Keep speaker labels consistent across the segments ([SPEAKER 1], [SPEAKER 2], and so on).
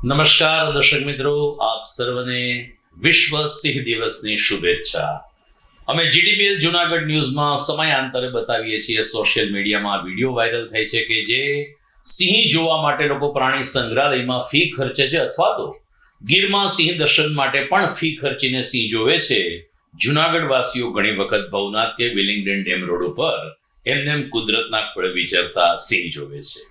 [SPEAKER 1] નમસ્કાર દર્શક મિત્રો, આપ સર્વને વિશ્વ સિંહ દિવસની શુભેચ્છા. અમે જીડીપીએલ જુનાગઢ ન્યૂઝમાં સમયાંતરે બતાવીએ છીએ. સોશિયલ મીડિયામાં વિડીયો વાયરલ થાય છે કે જે સિંહ જોવા માટે લોકો પ્રાણી સંગ્રહાલયમાં ફી ખર્ચે છે અથવા તો ગીરમાં સિંહ દર્શન માટે પણ ફી ખર્ચીને સિંહ જોવે છે. જુનાગઢ વાસીઓ ઘણી વખત ભવનાથ કે વિલિંગડન ડેમ રોડ ઉપર એમને કુદરતના ખોળે વિચરતા સિંહ જોવે છે.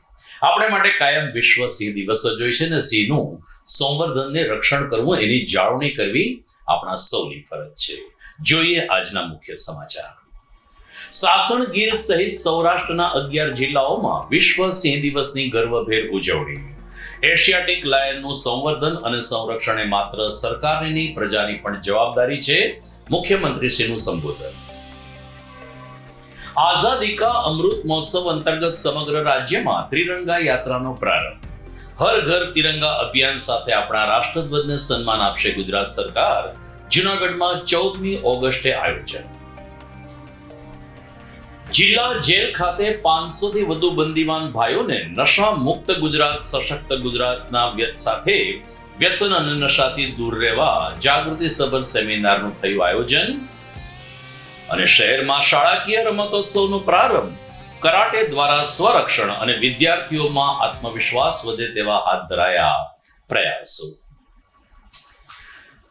[SPEAKER 1] આપણે માટે કાયમ વિશ્વ સિંહ દિવસ જ હોય છે ને સિંહનું સંવર્ધનને રક્ષણ કરવું, એની જાળવણી કરવી આપણા સૌની ફરજ છે. જોઈએ આજના મુખ્ય સમાચાર. સાસણ, ગીર સહિત સૌરાષ્ટ્રના 11 જિલ્લાઓમાં વિશ્વ સિંહ દિવસની ગર્વભેર ઉજવણી. એશિયાટિક લાયનનું સંવર્ધન અને સંરક્ષણ એ માત્ર સરકારની નહીં, પ્રજાની પણ જવાબદારી છે. મુખ્યમંત્રીશ્રીનું સંબોધન. આઝાદી કા અમૃત મહોત્સવ અંતર્ગત સમગ્ર રાજ્યમાં ત્રિરંગા યાત્રાનો પ્રારંભ. હર ઘર તિરંગા અભિયાન સાથે આપણા રાષ્ટ્રધ્વજને સન્માન આપશે ગુજરાત સરકાર. જૂનાગઢમાં 14મી ઓગસ્ટે આયોજન. જિલ્લા જેલ ખાતે 500 થી વધુ બંદીવાન ભાઈઓને નશા મુક્ત ગુજરાત, સશક્ત ગુજરાતના સાથે વ્યસન અને નશાથી દૂર રહેવા જાગૃતિ સભર સેમિનારનું થયું આયોજન. અને શહેરમાં શાળાકીય રમતોત્સવનો પ્રારંભ. કરાટે દ્વારા સ્વરક્ષણ અને વિદ્યાર્થીઓમાં આત્મવિશ્વાસ વધે તેવા હાથ ધરાયા પ્રયાસો.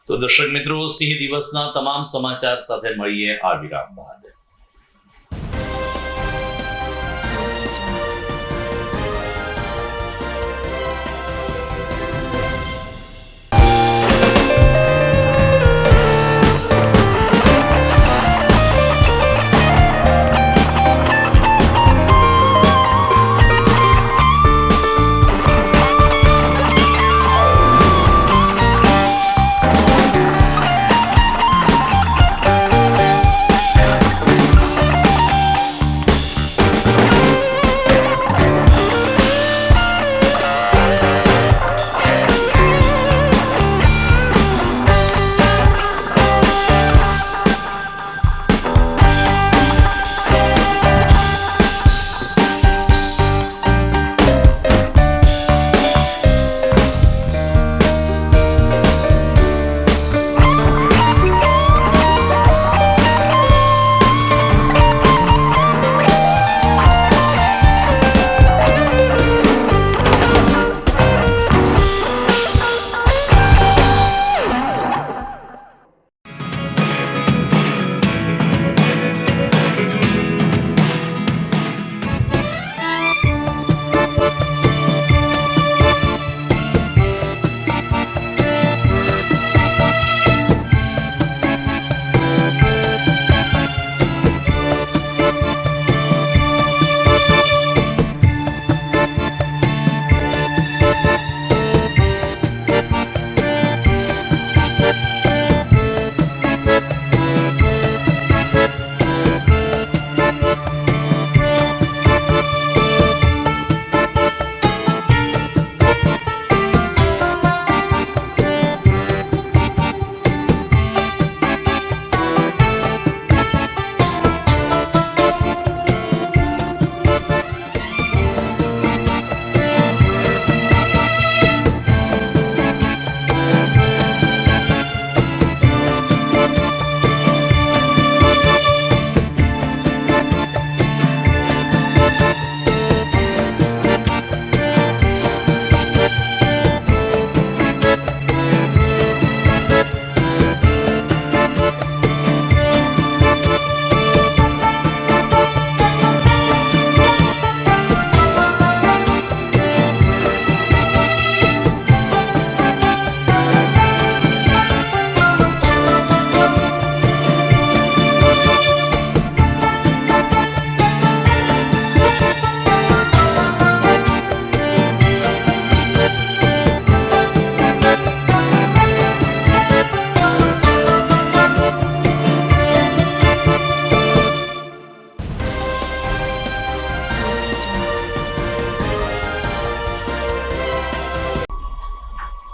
[SPEAKER 1] તો દર્શક મિત્રો, સિંહ દિવસના તમામ સમાચાર સાથે મળીએ આ વિરામ બાદ.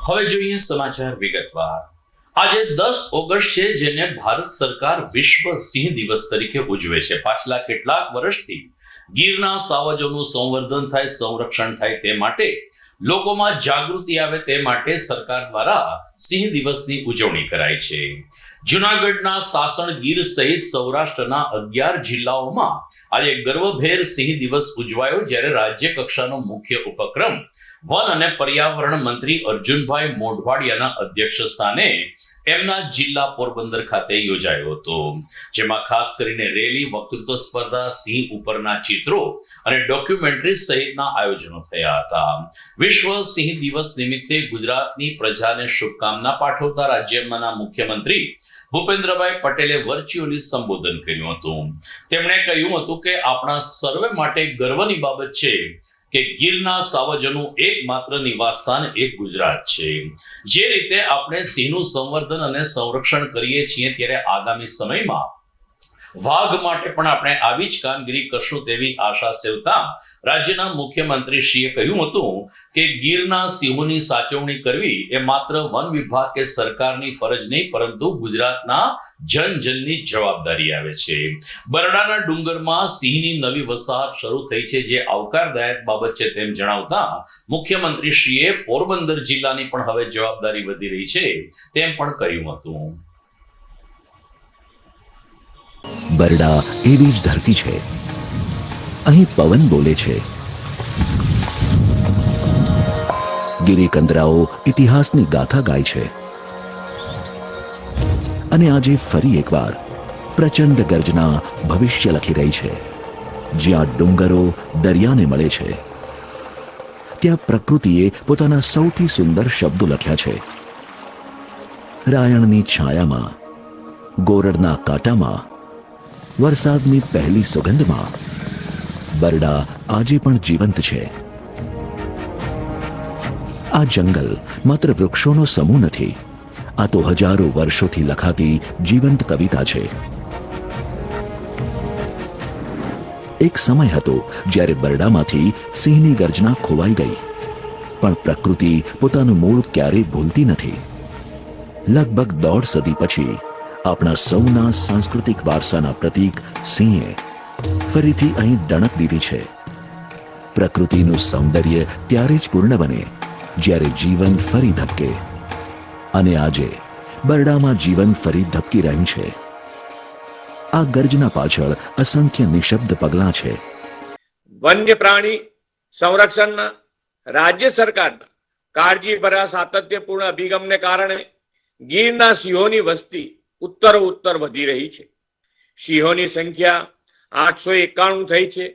[SPEAKER 1] હવે જોઈએ સમાચાર વિગતવાર. આજે 10 ઓગસ્ટ છે, જેને ભારત સરકાર વિશ્વ સિંહ દિવસ તરીકે ઉજવે છે. પાછલા કેટલાક વર્ષથી ગીરના સાવજોનું સંવર્ધન થાય, સંરક્ષણ થાય તે માટે લોકોમાં જાગૃતિ આવે તે માટે સરકાર દ્વારા સિંહ દિવસની ઉજવણી કરાય છે. જૂનાગઢના સાસણ ગીર સહિત સૌરાષ્ટ્રના 11 જિલ્લાઓમાં આજે ગર્વભેર સિંહ દિવસ ઉજવાયો, જ્યારે રાજ્ય કક્ષાનો મુખ્ય ઉપક્રમ વન અને પર્યાવરણ મંત્રી અર્જુનભાઈ મોઢવાડિયાના અધ્યક્ષ સ્થાને એમના જિલ્લા પોરબંદર ખાતે યોજાયો હતો, જેમાં ખાસ કરીને રેલી, વક્તૃત્વ સ્પર્ધા, સિંહ ઉપરના ચિત્રો અને ડોક્યુમેન્ટરી સહિતના આયોજનો થયા હતા. વિશ્વ સિંહ દિવસ નિમિત્તે ગુજરાતની પ્રજાને શુભકામના પાઠવતા રાજ્યના મુખ્યમંત્રી ભૂપેન્દ્રભાઈ પટેલે વર્ચ્યુઅલી સંબોધન કર્યું હતું. તેમણે કહ્યું હતું કે આપણા સર્વે માટે ગર્વની બાબત છે કે ગીરના સાવજોનું એકમાત્ર નિવાસસ્થાન એક ગુજરાત છે. જે રીતે આપણે સિંહનું સંવર્ધન અને સંરક્ષણ કરીએ છીએ, ત્યારે આગામી સમયમાં વાઘ માટે પણ આપણે આવી જ કામગીરી કરશું તેવી આશા સેવતા રાજ્યના મુખ્યમંત્રીશ્રીએ કહ્યું હતું કે ગીરના સિંહોની સાચવણી કરવી એ માત્ર વન વિભાગ કે સરકારની ફરજ નહીં, પરંતુ ગુજરાતના જનજનની જવાબદારી આવે છે. બરડાના ડુંગરમાં સિંહની નવી વસાહત શરૂ થઈ છે, જે આવકારદાયક બાબત છે તેમ જણાવતા મુખ્યમંત્રીશ્રીએ પોરબંદર જિલ્લાની પણ હવે જવાબદારી વધી રહી છે તેમ પણ કહ્યું હતું.
[SPEAKER 2] બરડા એવી જ ધરતી છે. અહીં પવન બોલે છે, ગિરિકંદરાઓ ઇતિહાસની ગાથા ગાય છે, અને આજે ફરી એકવાર પ્રચંડ ગર્જના ભવિષ્ય લખી રહી છે. જ્યાં ડુંગરો દરિયાને મળે છે, ત્યાં પ્રકૃતિએ પોતાના સૌથી સુંદર શબ્દો લખ્યા છે. રાયણની છાયામાં, ગોરડના કાંટામાં, વરસાદની પહેલી સુગંધમાં બરડા આજે પણ જીવંત છે. આ જંગલ માત્ર વૃક્ષોનો સમૂહ નથી, આ તો હજારો વર્ષોથી લખાતી જીવંત કવિતા છે. એક સમય હતો જ્યારે બરડામાંથી સિંહની ગર્જના ખોવાઈ ગઈ, પણ પ્રકૃતિ પોતાનું મૂળ ક્યારેય ભૂલતી નથી. લગભગ 1.5 સદી પછી આપણા સૌના સાંસ્કૃતિક વારસાના પ્રતીક સિંહે ફરીથી અહીં ડણક દીધી છે. પ્રકૃતિનું સૌંદર્ય ત્યારે જ પૂર્ણ બને જ્યારે જીવન ફરી ધબકે, અને આજે બરડામાં જીવન ફરી ધબકી રહ્યું છે. આ ગર્જના પાછળ અસંખ્ય નિશબ્દ પગલાં છે.
[SPEAKER 3] વન્ય પ્રાણી સંરક્ષણના રાજ્ય સરકારના કાળજીભર્યા સાતત્યપૂર્ણ અભિગમને કારણે ગીરના સિંહોની વસ્તી ઉત્તરોત્તર વધી રહી છે. સિંહોની સંખ્યા 891 થઈ છે.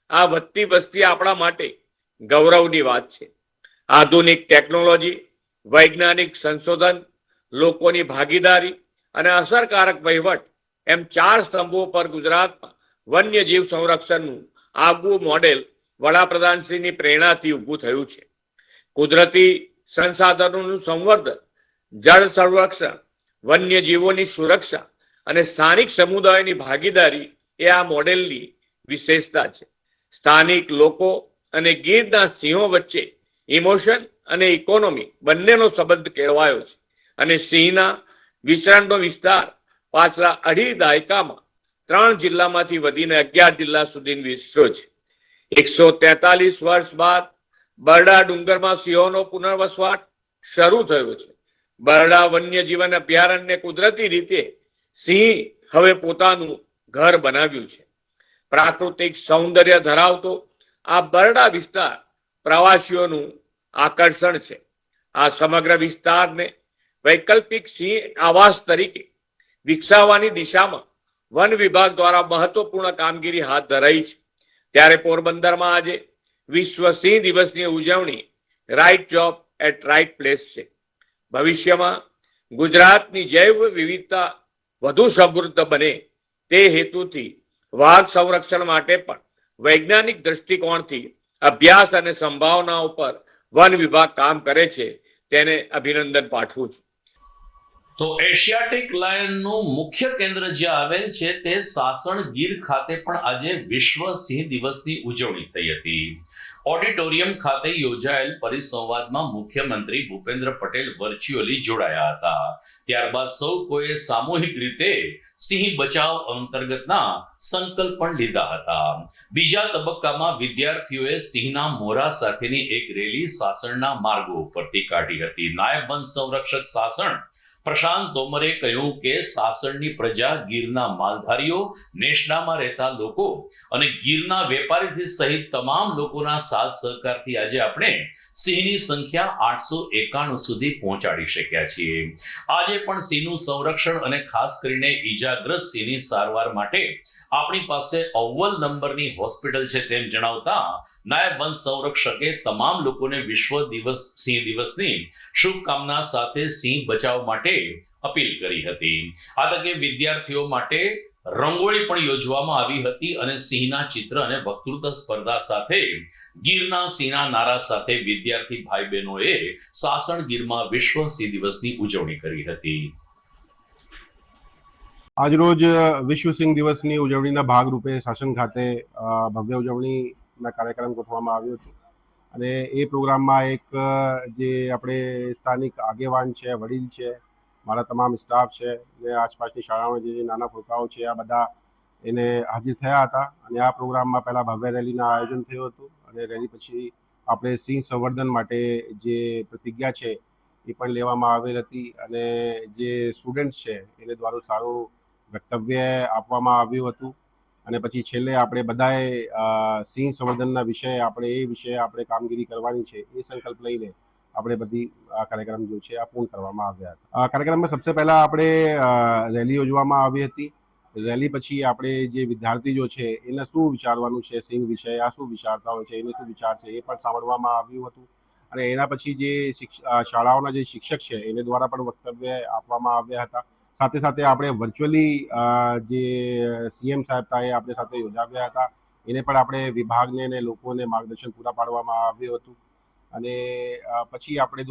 [SPEAKER 3] આ વધતી વસ્તી આપણા માટે ગૌરવની વાત છે. આધુનિક ટેકનોલોજી, વૈજ્ઞાનિક સંશોધન, લોકોની ભાગીદારી અને અસરકારક વહીવટ એમ 4 સ્તંભો પર ગુજરાતમાં વન્યજીવ સંરક્ષણનું આગવું મોડેલ વડાપ્રધાનશ્રીની પ્રેરણાથી ઊભું થયું છે. કુદરતી સંસાધનોનું સંવર્ધન, જળ સંરક્ષણ, વન્યજીવોની સુરક્ષા અને સ્થાનિક સમુદાયોની ભાગીદારી એ આ મોડેલની વિશેષતા છે. સ્થાનિક લોકો અને ગીરના સિંહો વચ્ચે ઇમોશન અને ઇકોનોમી બંનેનો સંબંધ કેળવાયો છે, અને સિંહના વિચરણનો વિસ્તાર પાછલા 2.5 દાયકામાં 3 જિલ્લામાંથી વધીને 11 જિલ્લા સુધી વિસ્તર્યો છે. 143 વર્ષ બાદ બરડા ડુંગરમાં સિંહોનો પુનર્વસવાટ શરૂ થયો છે. બરડા વન્યજીવન અભયારણ્ય કુદરતી રીતે સિંહ હવે પોતાનું ઘર બનાવ્યું છે. પ્રાકૃતિક સૌંદર્ય ધરાવતો આ બરડા વિસ્તાર પ્રવાસીઓનું આકર્ષણ છે. આ સમગ્ર વિસ્તારને વૈકલ્પિક સિંહ આવાસ તરીકે વિકસાવવાની દિશામાં વન વિભાગ દ્વારા મહત્વપૂર્ણ કામગીરી હાથ ધરાઈ છે. ત્યારે પોરબંદરમાં આજે વિશ્વ સિંહ દિવસની ઉજવણી right job at right place છે. ભવિષ્યમાં ગુજરાતની જૈવ વિવિધતા વધુ સમૃદ્ધ બને તે હેતુથી વાઘ સંરક્ષણ માટે પણ વૈજ્ઞાનિક દ્રષ્ટિકોણથી અભ્યાસ અને સંભાવનાઓ પર વન વિભાગ કામ કરે છે. તેને અભિનંદન પાઠવું છું.
[SPEAKER 1] તો એશિયાટિક લાયનનું મુખ્ય કેન્દ્ર જે આવેલ છે તે સાસણ ગીર ખાતે પણ આજે વિશ્વ સિંહ દિવસની ઉજવણી થઈ હતી. ઓડિટોરિયમ ખાતે યોજાયેલ પરિસંવાદમાં મુખ્યમંત્રી ભૂપેન્દ્ર પટેલ વર્ચ્યુઅલી જોડાયા હતા. ત્યારબાદ સૌ કોઈએ સામૂહિક રીતે સિંહ બચાવ અંતર્ગતના સંકલ્પ પણ લીધા હતા. બીજા તબક્કામાં વિદ્યાર્થીઓએ સિંહના મોરા સાથેની એક રેલી સાસણના માર્ગો ઉપરથી કાઢી હતી. નાયબ વન સંરક્ષક સાસણ પ્રશાંત તોમરે કહ્યું કે સાસણની પ્રજા, ગીરના માલધારીઓ, નેશડામાં રહેતા લોકો અને ગીરના વેપારીથી સહિત તમામ લોકોના સાથ સહકારથી આજે આપણે સિંહની સંખ્યા 891 સુધી પહોંચાડી શક્યા છીએ. આજે પણ સિંહનું સંરક્ષણ અને ખાસ કરીને ઈજાગ્રસ્ત સિંહની સારવાર માટે આપણી પાસે અવ્વલ નંબરની હોસ્પિટલ છે તેમ જણાવતા નાયબ વન સંરક્ષકે તમામ લોકોને સિંહ દિવસની શુભકામના સાથે સિંહ બચાવ માટે અપીલ કરી હતી. આ તકે વિદ્યાર્થીઓ માટે રંગોળી પણ યોજવામાં આવી હતી અને સિંહના ચિત્ર અને વક્તૃત્વ સ્પર્ધા સાથે ગીરના સિંહના નારા સાથે વિદ્યાર્થી ભાઈ બહેનોએ સાસણ ગીરમાં વિશ્વ સિંહ દિવસની ઉજવણી કરી હતી.
[SPEAKER 4] આજરોજ વિશ્વ સિંહ દિવસની ઉજવણીના ભાગરૂપે શાસન ખાતે ભવ્ય ઉજવણીના કાર્યક્રમ ગોઠવવામાં આવ્યો હતો અને એ પ્રોગ્રામમાં એક જે આપણે સ્થાનિક આગેવાન છે, વડીલ છે, મારા તમામ સ્ટાફ છે ને આસપાસની શાળાઓના જે નાના ફોકાઓ છે આ બધા એને હાજર થયા હતા અને આ પ્રોગ્રામમાં પહેલાં ભવ્ય રેલીના આયોજન થયું હતું અને રેલી પછી આપણે સિંહ સંવર્ધન માટે જે પ્રતિજ્ઞા છે એ પણ લેવામાં આવેલ હતી અને જે સ્ટુડન્ટ્સ છે એને દ્વારા સારું વક્તવ્ય આપવામાં આવ્યું હતું અને પછી છેલ્લે આપણે બધાએ સિંહ સંવર્ધનના વિષય આપણે કામગીરી કરવાની છે એ સંકલ્પ લઈને આપણે બધી આ કાર્યક્રમ જો છે આ પૂર્ણ કરવામાં આવ્યા હતા. આ કાર્યક્રમમાં સૌથી પહેલાં આપણે રેલી યોજવામાં આવી હતી. રેલી પછી આપણે જે વિદ્યાર્થીઓ છે એને શું વિચારવાનું છે સિંહ વિષય, આ શું વિચારતા હોય છે, એને શું વિચાર છે એ પણ સાંભળવામાં આવ્યું હતું અને એના પછી જે શાળાઓના જે શિક્ષક છે એને દ્વારા પણ વક્તવ્ય આપવામાં આવ્યા હતા. સાથે સાથે આપણે વર્ચ્યુઅલી જે સીએમ સાહેબ હતા એ આપણે સાથે યોજાવ્યા હતા. એને પણ આપણે વિભાગને અને લોકોને માર્ગદર્શન પૂરા પાડવામાં આવ્યું હતું અને પછી આપણે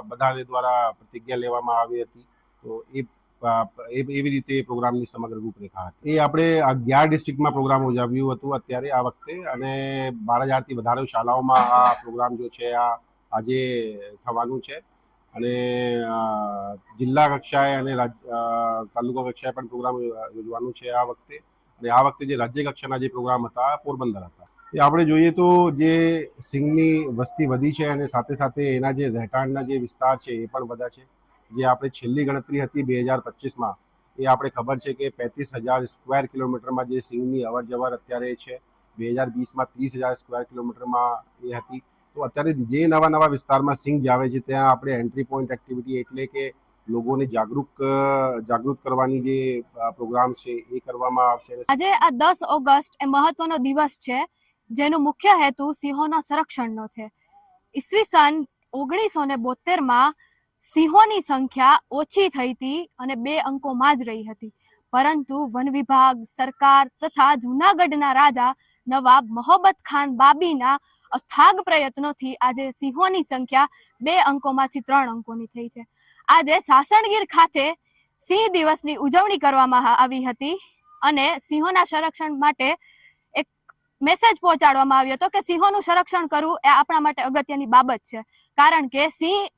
[SPEAKER 4] બધાને દ્વારા પ્રતિજ્ઞા લેવામાં આવી હતી. તો એવી રીતે પ્રોગ્રામની સમગ્ર રૂપરેખા હતી. એ આપણે 11 ડિસ્ટ્રિક્ટમાં પ્રોગ્રામ યોજાવ્યું હતું અત્યારે આ વખતે અને 12,000થી વધારે શાળાઓમાં આ પ્રોગ્રામ જો છે આ આજે થવાનું છે અને જિલ્લા કક્ષાએ અને તાલુકા કક્ષાએ પણ પ્રોગ્રામ યોજવાનું છે આ વખતે અને આ વખતે જે રાજ્ય કક્ષાના જે પ્રોગ્રામ હતા પોરબંદર હતા. એ આપણે જોઈએ તો જે સિંહની વસ્તી વધી છે અને સાથે સાથે એના જે રહેઠાણના જે વિસ્તાર છે એ પણ વધ્યા છે. જે આપણે છેલ્લી ગણતરી હતી 2025માં એ આપણે ખબર છે કે 35,000 સ્ક્વેર કિલોમીટરમાં જે સિંહની અવર જવર અત્યારે છે. 2020માં 30,000 સ્ક્વેર કિલોમીટરમાં એ હતી. તો અત્યારે જે નવા વિસ્તારમાં સિંહ જ આવે છે ત્યાં આપણે એન્ટ્રી પોઈન્ટ એક્ટિવિટી એટલે કે લોકોને જાગૃત કરવાની જે પ્રોગ્રામ છે એ કરવામાં આવશે.
[SPEAKER 5] આજે આ 10 ઓગસ્ટ એ મહત્વનો દિવસ છે જેનો મુખ્ય હેતુ સિંહોના સંરક્ષણનો છે. ઈસવીસન 1972માં સિંહોની સંખ્યા ઓછી થઈ હતી અને 2 અંકોમાં જ રહી હતી, પરંતુ વન વિભાગ, સરકાર તથા જૂનાગઢના રાજા નવાબ મહોબ્બત ખાન બાબીના અથાગ પ્રયત્નોથી આજે સિંહોની સંખ્યા 2 અંકોમાંથી 3 અંકોની થઈ છે. આજે સાસણગીર ખાતે સિંહ દિવસની ઉજવણી કરવામાં આવી હતી અને સિંહોના સંરક્ષણ માટે એક મેસેજ પહોંચાડવામાં આવ્યો હતો કે સિંહોનું સંરક્ષણ કરવું એ આપણા માટે અગત્યની બાબત છે, કારણ કે સિંહ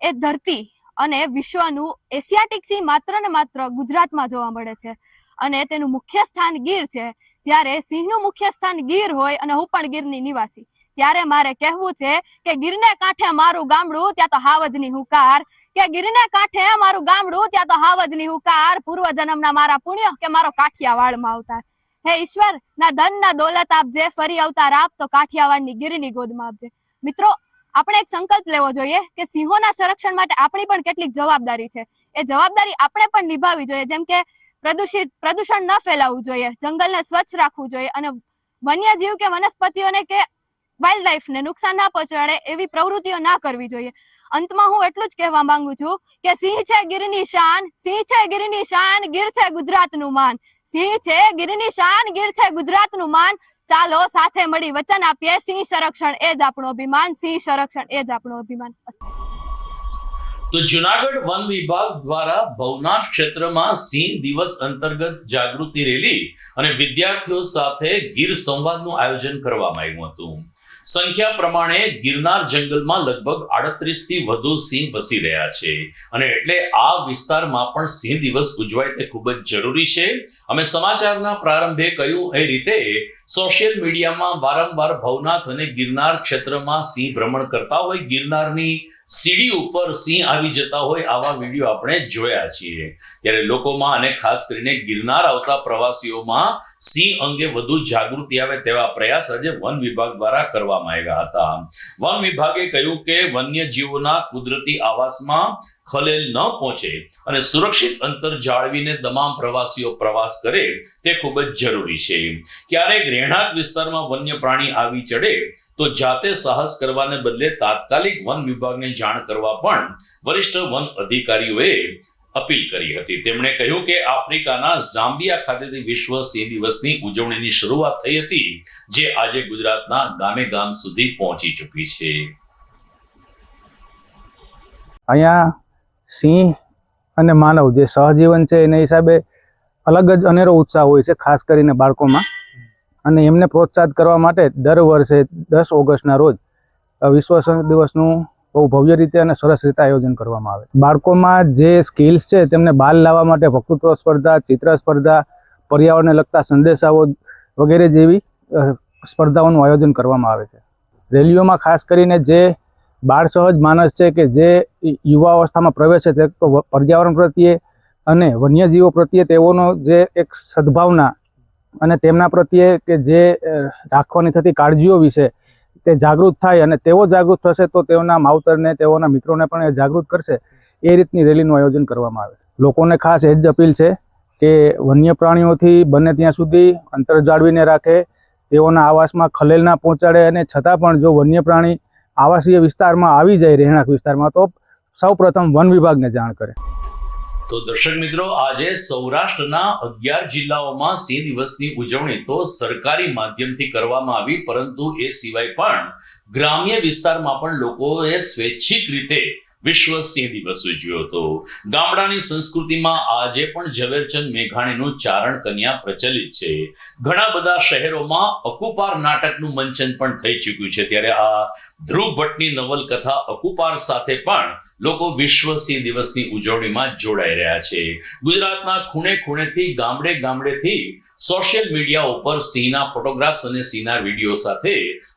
[SPEAKER 5] એ ધરતી અને વિશ્વનું એશિયાટિક સિંહ માત્ર ને માત્ર ગુજરાતમાં જોવા મળે છે અને તેનું મુખ્ય સ્થાન ગીર છે. જ્યારે સિંહનું મુખ્ય સ્થાન ગીર હોય અને હું પણ ગીરની નિવાસી, ત્યારે મારે કહેવું છે કે ગીરને કાંઠે મારું ગામડું ત્યાં તો હાવજની હુંકાર, કે ગીરને કાંઠે મારું ગામડું ત્યાં તો હાવજની હુંકાર, પૂર્વ જન્મના મારા પુણ્ય કે મારો કાઠિયાવાડમાં અવતાર. હે ઈશ્વર, ના ધન ના દોલત આપજે, ફરી અવતાર આપ તો કાઠિયાવાડની ગીરની ગોદમાં આપજે. મિત્રો, આપણે એક સંકલ્પ લેવો જોઈએ કે સિંહોના સંરક્ષણ માટે આપણી પણ કેટલીક જવાબદારી છે. એ જવાબદારી આપણે પણ નિભાવવી જોઈએ, જેમ કે પ્રદૂષણ ન ફેલાવવું જોઈએ, જંગલને સ્વચ્છ રાખવું જોઈએ અને વન્યજીવ કે વનસ્પતિઓને કે વાઇલ્ડ લાઈફને નુકસાન ના પહોંચાડે એવી પ્રવૃત્તિઓ ના કરવી જોઈએ. અંતમાં હું એટલું જ કહેવા માંગુ છું કે સિંહ છે ગીરની શાન, સિંહ છે ગીરની શાન, ગીર છે ગુજરાતનું માન. સિંહ છે ગીરની શાન, ગીર છે ગુજરાતનું માન. ચાલો સાથે મળી વચન આપીએ, સિંહ સંરક્ષણ એ જ આપણું અભિમાન, સિંહ સંરક્ષણ એ જ આપણું અભિમાન.
[SPEAKER 1] તો જુનાગઢ વન વિભાગ દ્વારા ભવનાથ ક્ષેત્રમાં સિંહ દિવસ અંતર્ગત જાગૃતિ રેલી અને વિદ્યાર્થીઓ સાથે ગીર સંવાદનું આયોજન કરવામાં આવ્યું હતું. સંખ્યા પ્રમાણે ગિરનાર જંગલમાં લગભગ 38 થી વધુ સિંહ વસી રહ્યા છે અને એટલે આ વિસ્તારમાં પણ સિંહ દિવસ ઉજવાય તે ખૂબ જ જરૂરી છે. અમે સમાચારના પ્રારંભે કહ્યું એ રીતે સોશિયલ મીડિયામાં વારંવાર ભવનાથ અને ગિરનાર ક્ષેત્રમાં સિંહ ભ્રમણ કરતા હોય, ગિરનારની સીડી ઉપર સિંહ આવી જતા હોય આવા વિડીયો આપણે જોયા છીએ. ત્યારે લોકોમાં અને ખાસ કરીને ગિરનાર આવતા પ્રવાસીઓમાં સિંહ અંગે વધુ જાગૃતિ આવે તેવા પ્રયાસ આજે વન વિભાગ દ્વારા કરવામાં આવ્યા હતા. વન વિભાગે કહ્યું કે વન્યજીવોના કુદરતી આવાસમાં ખલેલ ન પહોંચે અને સુરક્ષિત અંતર જાળવીને તમામ પ્રવાસીઓ પ્રવાસ કરે તે ખૂબ જ જરૂરી છે. ક્યારેક રહેણાંક વિસ્તારમાં વન્ય પ્રાણી આવી ચડે તો જાતે સાહસ કરવાને બદલે તાત્કાલિક વન વિભાગને જાણ કરવા પણ વરિષ્ઠ વન અધિકારીઓએ અપીલ કરી હતી. તેમણે કહ્યું કે આફ્રિકાના ઝામ્બિયા ખાતેથી વિશ્વ સિંહ દિવસની ઉજવણીની શરૂઆત થઈ હતી, જે આજે ગુજરાતના ગામે ગામ સુધી પહોંચી ચૂકી છે.
[SPEAKER 6] અહીંયા સિંહ અને માનવ જે સહજીવન છે એના હિસાબે અલગ જ અનેરો ઉત્સાહ હોય છે, ખાસ કરીને બાળકોમાં. અને એમને પ્રોત્સાહિત કરવા માટે દર વર્ષે 10 ઓગસ્ટના રોજ વિશ્વ સિંહ દિવસનું બહુ ભવ્ય રીતે અને સરસ રીતે આયોજન કરવામાં આવે છે. બાળકોમાં જે સ્કિલ્સ છે તેમને બહાર લાવવા માટે વક્તૃત્વ સ્પર્ધા, ચિત્ર સ્પર્ધા, પર્યાવરણને લગતા સંદેશાઓ વગેરે જેવી સ્પર્ધાઓનું આયોજન કરવામાં આવે છે. રેલીઓમાં ખાસ કરીને જે બાળ સહજ માણસ છે કે જે યુવા અવસ્થામાં પ્રવેશે તે તો પર્યાવરણ પ્રત્યે અને વન્યજીવો પ્રત્યે તેઓનો જે એક સદભાવના અને તેમના પ્રત્યે કે જે રાખવાની થતી કાળજીઓ વિશે તે જાગૃત થાય અને તેઓ જાગૃત થશે તો તેઓના માવતરને, તેઓના મિત્રોને પણ એ જાગૃત કરશે. એ રીતની રેલીનું આયોજન કરવામાં આવે છે. લોકોને ખાસ એ જ અપીલ છે કે વન્ય પ્રાણીઓથી બને ત્યાં સુધી અંતર જાળવીને રાખે, તેઓના આવાસમાં ખલેલ ના પહોંચાડે અને છતાં પણ જો વન્ય પ્રાણી આવાસીય વિસ્તારમાં આવી જાય, રહેણાંક વિસ્તારમાં, તો સૌ પ્રથમ વન વિભાગને જાણ કરે.
[SPEAKER 1] તો દર્શક મિત્રો, આજે સૌરાષ્ટ્રના 11 જિલ્લાઓમાં સિંહ દિવસની ઉજવણી તો સરકારી માધ્યમથી કરવામાં આવી, પરંતુ એ સિવાય પણ ગ્રામ્ય વિસ્તારમાં પણ લોકોએ સ્વૈચ્છિક રીતે વિશ્વ સિંહ દિવસ ઉજવ્યો હતો. ગામડાની સંસ્કૃતિમાં આજે પણ ઝવેરચંદ મેઘાણીનું ચારણ કન્યા પ્રચલિત છે. ઘણા બધા શહેરોમાં અકુપાર નાટકનું મંચન પણ થઈ ચૂક્યું છે. ત્યારે આ ધ્રુવ ભટ્ટની નવલકથા અકુપાર સાથે પણ લોકો વિશ્વ સિંહ દિવસની ઉજવણીમાં જોડાઈ રહ્યા છે. ગુજરાતના ખૂણે ખૂણેથી, ગામડે ગામડેથી સોશિયલ મીડિયા ઉપર સિંહના ફોટોગ્રાફ્સ અને સિંહના વિડીયો સાથે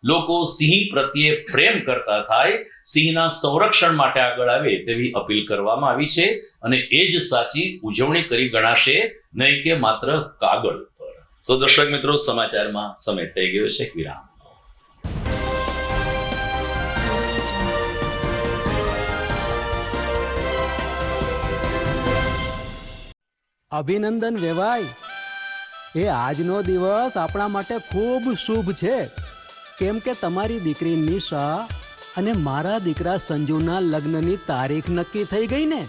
[SPEAKER 1] લોકો સિંહ પ્રત્યે પ્રેમ કરતા થાય, સિંહના સંરક્ષણ માટે આગળ આવે તેવી અપીલ કરવામાં આવી છે. અને એ જ સાચી ઉજવણી કરી ગણાશે, નહીં કે માત્ર કાગળ પર. તો દર્શક મિત્રો, સમાચારમાં સમય થઈ ગયો છે વિરામ.
[SPEAKER 7] અભિનંદન વેવાય, એ આજનો દિવસ આપણા માટે ખૂબ શુભ છે, કેમ કે તમારી દીકરી નિશા અને મારા દીકરા સંજુના લગ્નની તારીખ નક્કી થઈ ગઈ ને.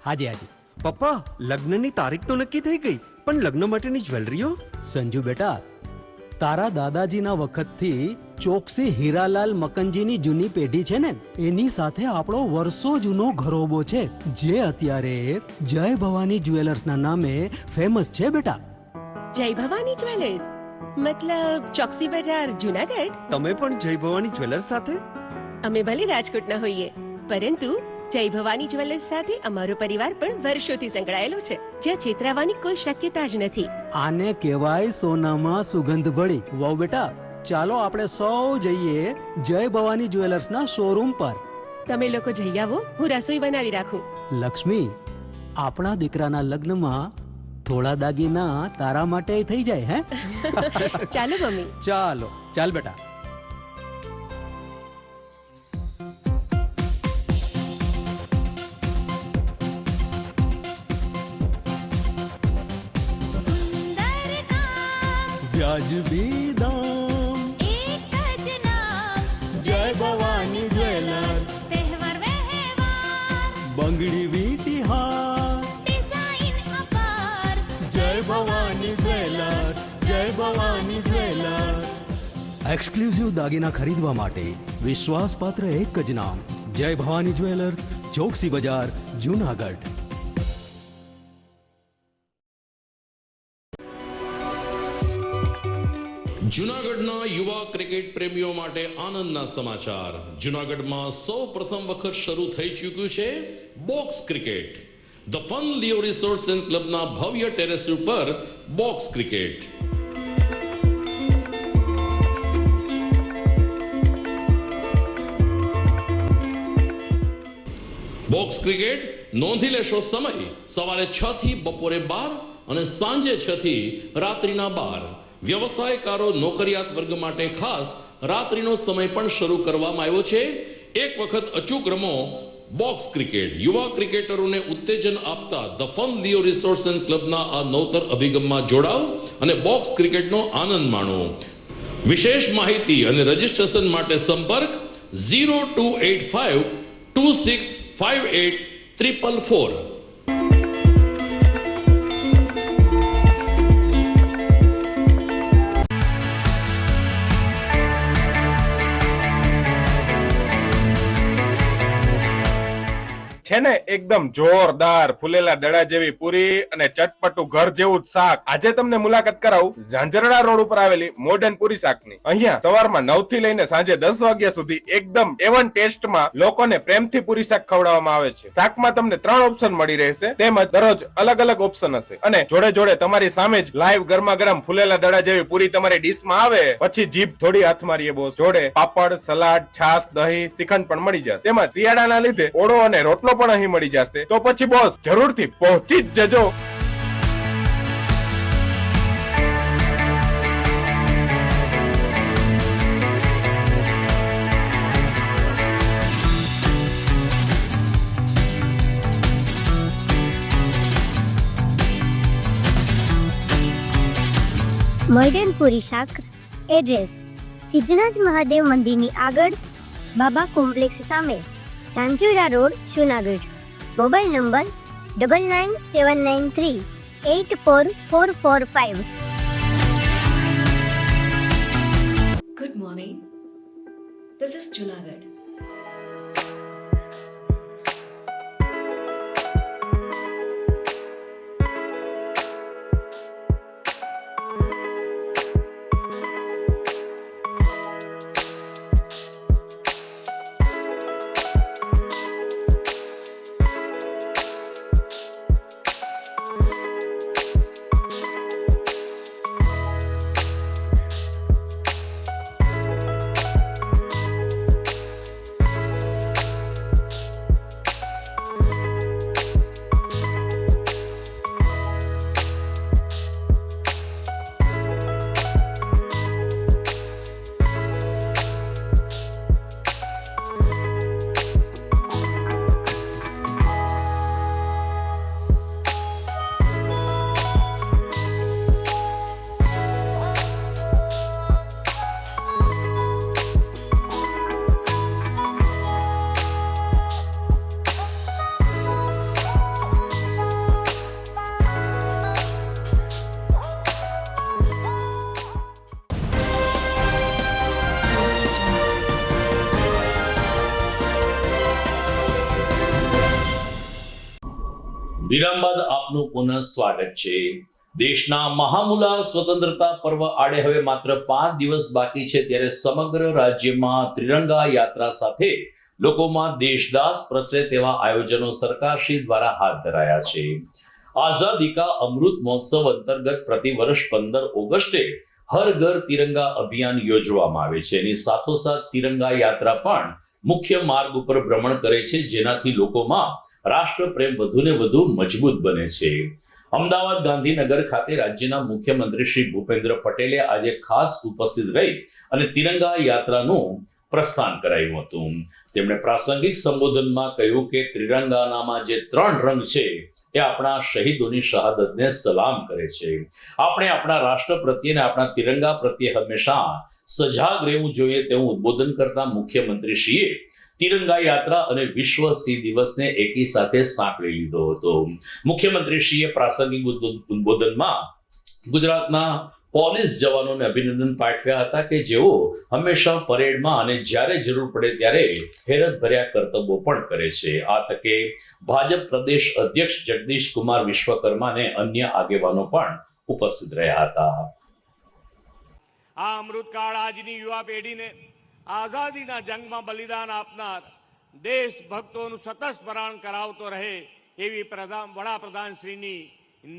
[SPEAKER 7] હાજી હાજી
[SPEAKER 8] પપ્પા, લગ્નની તારીખ તો નક્કી થઈ ગઈ, પણ લગ્ન માટેની જ્વેલરીઓ?
[SPEAKER 7] સંજુ બેટા, તારા દાદાજીના વખતથી ચોકસી હીરાલાલ મકનજીની જૂની પેઢી છે ને, એની સાથે આપણો વર્ષો જૂનો ઘરોબો છે, જે અત્યારે જય ભવાની જ્વેલર્સના નામે ફેમસ છે બેટા.
[SPEAKER 9] જય ભવાની જ્વેલર્સ મતલબ ચોકસી બજાર, જુનાગઢ?
[SPEAKER 8] તમે પણ જય ભવાની જ્વેલર્સ સાથે?
[SPEAKER 9] અમે ભલે રાજકોટના હોઈએ, પરંતુ જય ભવાની જ્વેલર્સ સાથે અમારો પરિવાર પણ વર્ષોથી સંકળાયેલો છે, જ્યાં છેતરાવાની કોઈ શક્યતા જ નથી.
[SPEAKER 7] આને કહેવાય સોનામાં સુગંધ ભળી. વાવ બેટા, ચાલો આપણે સૌ જઈએ જય ભવાની જ્વેલર્સના શોરૂમ પર.
[SPEAKER 9] તમે લોકો જઈ આવો, હું રસોઈ બનાવી રાખું.
[SPEAKER 7] લક્ષ્મી, આપણા દીકરાના લગ્નમાં થોડા દાગીના તારા માટે થઈ જાય. હે
[SPEAKER 9] ચાલો મમ્મી.
[SPEAKER 7] ચાલો ચાલ બેટા. વ્યાજબી દામ,
[SPEAKER 10] એક જ નામ,
[SPEAKER 7] જય ભવાની જ્વેલર્સ.
[SPEAKER 10] તહેવાર વ્યવહાર,
[SPEAKER 7] બંગડી વીટી હાર,
[SPEAKER 10] ડિઝાઇન અપાર,
[SPEAKER 7] જય ભવાની જ્વેલર્સ, જય ભવાની જ્વેલર્સ. એક્સક્લુઝિવ દાગીના ખરીદવા માટે વિશ્વાસપાત્ર એક જ નામ, જય ભવાની જ્વેલર્સ, ચોકસી બજાર, જુનાગઢ.
[SPEAKER 1] જૂનાગઢના યુવા ક્રિકેટ પ્રેમીઓ માટે આનંદના સમાચાર. જૂનાગઢમાં સૌ પ્રથમ વખત શરૂ થઈ ચૂક્યું છે box cricket. The fun Leo resorts and ક્લબના ભવ્ય ટેરેસ ઉપર બોક્સ ક્રિકેટ. બોક્સ ક્રિકેટ નોંધી લેશો સમય સવારે 6 થી બપોરે 12 અને સાંજે 6 થી રાત્રિના 12. વ્યવસાયકારો નોકરિયાત વર્ગ માટે ખાસ રાત્રિનો સમય પણ શરૂ કરવામાં આવ્યો છે. એક વખત અચૂક રમો બોક્સ ક્રિકેટ. યુવા ક્રિકેટરોને ઉત્તેજન આપતા the fun Leo resorts and ક્લબના આ નવતર અભિગમમાં જોડાઓ અને બોક્સ ક્રિકેટનો આનંદ માણો. વિશેષ માહિતી અને રજીસ્ટ્રેશન માટે સંપર્ક 0285 2658 444.
[SPEAKER 11] છે ને એકદમ જોરદાર ફૂલેલા દડા જેવી પૂરી અને ચટપટું ઘર જેવું જ શાક. આજે તમને મુલાકાત કરાવું ઝાંઝરડા રોડ ઉપર આવેલી મોડર્ન પૂરી શાકની. અહીંયા સવારમાં 9 થી લઈને સાંજે 10 વાગ્યા સુધી એકદમ એવન ટેસ્ટમાં લોકોને પ્રેમથી પૂરી શાક ખવડાવવામાં આવે છે. શાકમાં તમને 3 ઓપ્શન મળી રહેશે, તેમજ દરરોજ અલગ અલગ ઓપ્શન હશે અને જોડે જોડે તમારી સામે જ લાઈવ ગરમા ગરમ ફૂલેલા દડા જેવી પૂરી તમારી ડીશમાં આવે પછી જીભ થોડી હાથ મારીએ બોસ. જોડે પાપડ, સલાડ, છાશ, દહીં, શ્રીખંડ પણ મળી જશે. તેમજ શિયાળાના લીધે ઓળો અને રોટલો પણ અહીં મળી જશે. તો પછી બોસ જરૂરથી પહોંચી જ જજો.
[SPEAKER 12] મોડર્ન પૂરી શાક. એડ્રેસ સિદ્ધનાથ મહાદેવ મંદિરની આગળ, બાબા કોમ્પ્લેક્સ સામે, Zanzarda road, Junagadh. Mobile number 9979384445.
[SPEAKER 13] Good morning. This is Junagadh.
[SPEAKER 1] વિરામ બાદ આપનું પુનઃ સ્વાગત છે. દેશના મહામુલા સ્વતંત્રતા પર્વ આડે હવે માત્ર 5 દિવસ બાકી છે, ત્યારે સમગ્ર રાજ્યમાં ત્રિરંગા યાત્રા સાથે લોકોમાં દેશદાસ પ્રસરે તેવા આયોજનો સરકારશ્રી દ્વારા હાથ ધરાયા છે. આઝાદી કા અમૃત મહોત્સવ અંતર્ગત પ્રતિવર્ષ 15 ઓગસ્ટે હર ઘર તિરંગા અભિયાન યોજવામાં આવે છે. એની સાથોસાથ તિરંગા યાત્રા પણ મુખ્ય માર્ગ ઉપર ભ્રમણ કરે છે, જેનાથી લોકોમાં રાષ્ટ્રપ્રેમ વધુને વધુ મજબૂત બને છે. અમદાવાદ ગાંધીનગર ખાતે રાજ્યના મુખ્યમંત્રી શ્રી ભૂપેન્દ્ર પટેલે આજે ખાસ ઉપસ્થિત રહી અને તિરંગા યાત્રાનું પ્રસ્થાન કરાયું હતું. તેમણે પ્રાસંગિક સંબોધનમાં કહ્યું કે ત્રિરંગાનામાં જે 3 રંગ છે એ આપણા શહીદોની શહાદતને સલામ કરે છે. આપણે આપણા રાષ્ટ્ર પ્રત્યે અને આપણા તિરંગા પ્રત્યે હંમેશા સજાગ રહેવું જોઈએ તેવું ઉદ્બોધન કરતા મુખ્યમંત્રીશ્રીએ તિરંગા યાત્રા અને વિશ્વ સિંહ દિવસને એકી સાથે સાંકળી લીધો હતો. મુખ્યમંત્રીશ્રીએ પ્રાસંગિક ઉદ્બોધનમાં ગુજરાતના પોલીસ જવાનોને અભિનંદન પાઠવ્યા હતા કે જેઓ હંમેશા પરેડમાં અને જ્યારે જરૂર પડે ત્યારે હેરતભર્યા કર્તવ્યો પણ કરે છે. આ તકે ભાજપ પ્રદેશ અધ્યક્ષ જગદીશ કુમાર વિશ્વકર્મા અને અન્ય આગેવાનો પણ ઉપસ્થિત રહ્યા હતા.
[SPEAKER 3] આ અમૃતકાળ આજની યુવા પેઢીને આઝાદીના જંગમાં બલિદાન આપનાર દેશભક્તોનું સતત સ્મરણ કરાવતો રહે એવી વડાપ્રધાન શ્રીની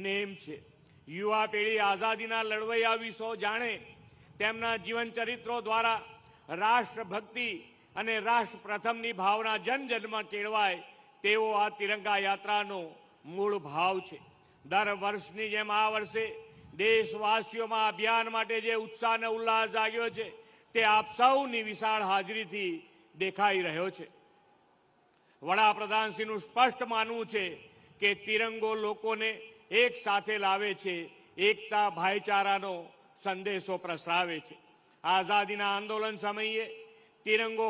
[SPEAKER 3] નેમ છે. યુવા પેઢી આઝાદીના લડવૈયા વિશો જાણે, તેમના જીવન ચરિત્રો દ્વારા રાષ્ટ્રભક્તિ અને રાષ્ટ્ર પ્રથમની ભાવના જનજનમાં કેળવાય તેવો આ તિરંગા યાત્રાનો મૂળ ભાવ છે. દર વર્ષની જેમ આ વર્ષે દેશવાસીઓમાં અભિયાન માટે જે ઉત્સાહ અને ઉલ્લાસ જાગ્યો છે તે આપ સૌની વિશાળ હાજરીથી દેખાઈ રહ્યો છે. વડાપ્રધાનશ્રીનું સ્પષ્ટ માનવું છે કે તિરંગો લોકોને એક સાથે લાવે છે, એકતા ભાઈચારાનો સંદેશો પ્રસરાવે છે. આઝાદીના આંદોલન સમયે તિરંગો